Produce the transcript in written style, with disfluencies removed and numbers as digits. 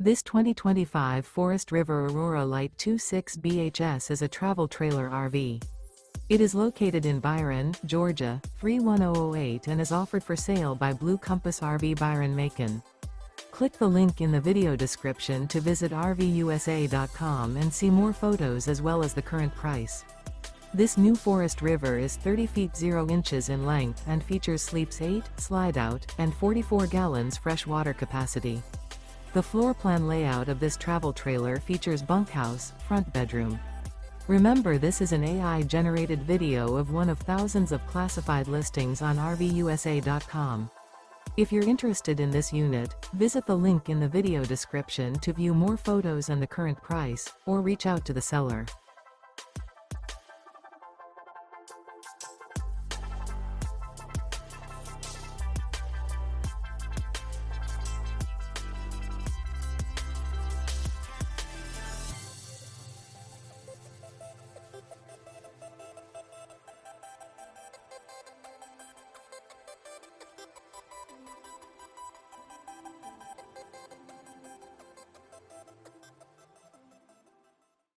This 2025 Forest River Aurora Light 26 BHS is a travel trailer RV. It is located in Byron, Georgia, 31008 and is offered for sale by Blue Compass RV Byron-Macon. Click the link in the video description to visit RVUSA.com and see more photos as well as the current price. This new Forest River is 30 feet 0 inches in length and features sleeps 8, slide-out, and 44 gallons fresh water capacity. The floor plan layout of this travel trailer features bunkhouse, front bedroom. Remember, this is an AI-generated video of one of thousands of classified listings on RVUSA.com. If you're interested in this unit, visit the link in the video description to view more photos and the current price, or reach out to the seller.